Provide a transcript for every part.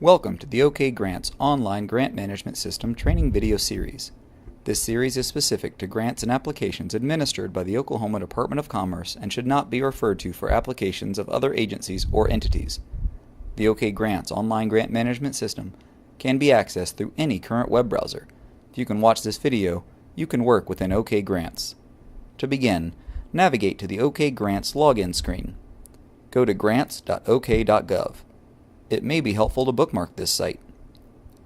Welcome to the OKGrants online grant management system training video series. This series is specific to grants and applications administered by the Oklahoma Department of Commerce and should not be referred to for applications of other agencies or entities. The OKGrants online grant management system can be accessed through any current web browser. If you can watch this video, you can work within OKGrants. To begin, navigate to the OKGrants login screen. Go to grants.ok.gov. It may be helpful to bookmark this site.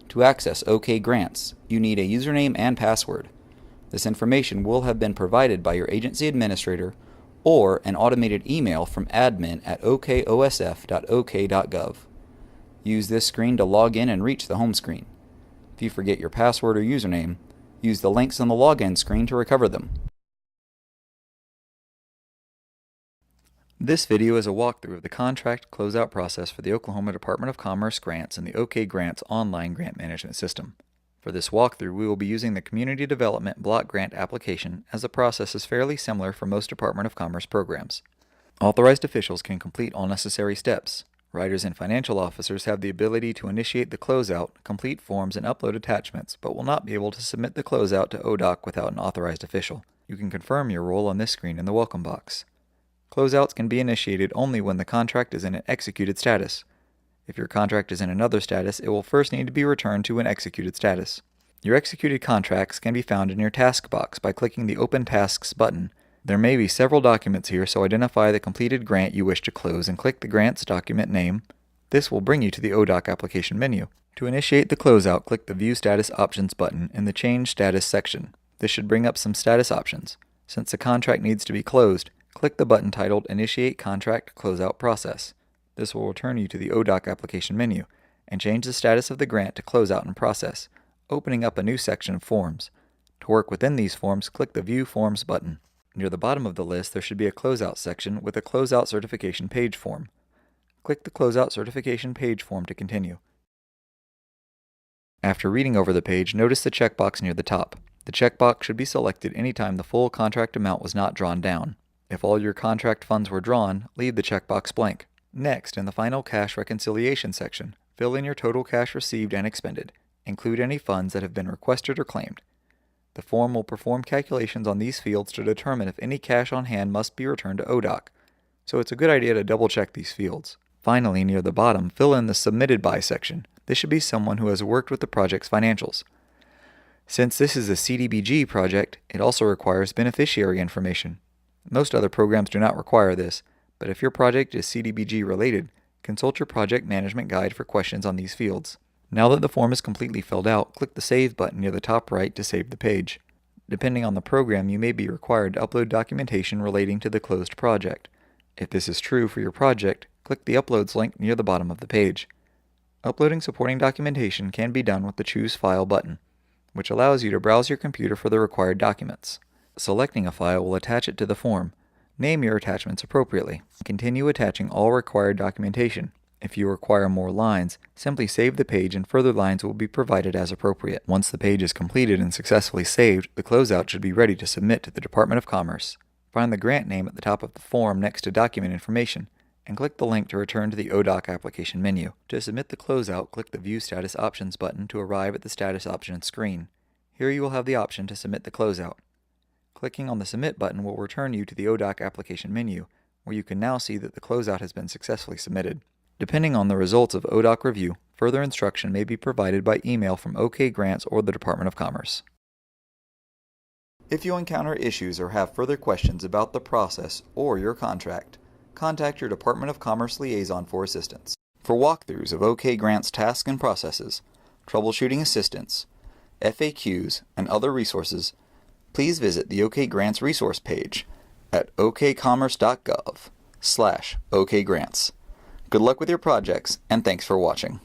To access OKGrants, you need a username and password. This information will have been provided by your agency administrator or an automated email from admin@okosf.ok.gov. Use this screen to log in and reach the home screen. If you forget your password or username, use the links on the login screen to recover them. This video is a walkthrough of the contract closeout process for the Oklahoma Department of Commerce grants and the OKGrants online grant management system. For this walkthrough, we will be using the Community Development Block Grant application, as the process is fairly similar for most Department of Commerce programs. Authorized officials can complete all necessary steps. Writers and financial officers have the ability to initiate the closeout, complete forms, and upload attachments, but will not be able to submit the closeout to ODOC without an authorized official. You can confirm your role on this screen in the welcome box. Closeouts can be initiated only when the contract is in an executed status. If your contract is in another status, it will first need to be returned to an executed status. Your executed contracts can be found in your task box by clicking the Open Tasks button. There may be several documents here, so identify the completed grant you wish to close and click the grant's document name. This will bring you to the ODOC application menu. To initiate the closeout, click the View Status Options button in the Change Status section. This should bring up some status options. Since the contract needs to be closed, click the button titled Initiate Contract Closeout Process. This will return you to the ODOC application menu and change the status of the grant to Closeout in Process, opening up a new section of forms. To work within these forms, click the View Forms button. Near the bottom of the list, there should be a Closeout section with a Closeout Certification Page form. Click the Closeout Certification Page form to continue. After reading over the page, notice the checkbox near the top. The checkbox should be selected anytime the full contract amount was not drawn down. If all your contract funds were drawn, leave the checkbox blank. Next, in the final cash reconciliation section, fill in your total cash received and expended. Include any funds that have been requested or claimed. The form will perform calculations on these fields to determine if any cash on hand must be returned to ODOC, so it's a good idea to double-check these fields. Finally, near the bottom, fill in the Submitted By section. This should be someone who has worked with the project's financials. Since this is a CDBG project, it also requires beneficiary information. Most other programs do not require this, but if your project is CDBG related, consult your project management guide for questions on these fields. Now that the form is completely filled out, click the Save button near the top right to save the page. Depending on the program, you may be required to upload documentation relating to the closed project. If this is true for your project, click the Uploads link near the bottom of the page. Uploading supporting documentation can be done with the Choose File button, which allows you to browse your computer for the required documents. Selecting a file will attach it to the form. Name your attachments appropriately. Continue attaching all required documentation. If you require more lines, simply save the page and further lines will be provided as appropriate. Once the page is completed and successfully saved, the closeout should be ready to submit to the Department of Commerce. Find the grant name at the top of the form next to document information, and click the link to return to the ODOC application menu. To submit the closeout, click the View Status Options button to arrive at the Status Options screen. Here you will have the option to submit the closeout. Clicking on the Submit button will return you to the ODOC application menu, where you can now see that the closeout has been successfully submitted. Depending on the results of ODOC review, further instruction may be provided by email from OKGrants or the Department of Commerce. If you encounter issues or have further questions about the process or your contract, contact your Department of Commerce liaison for assistance. For walkthroughs of OKGrants tasks and processes, troubleshooting assistance, FAQs, and other resources, please visit the OKGrants resource page at okcommerce.gov/OKGrants. Good luck with your projects, and thanks for watching.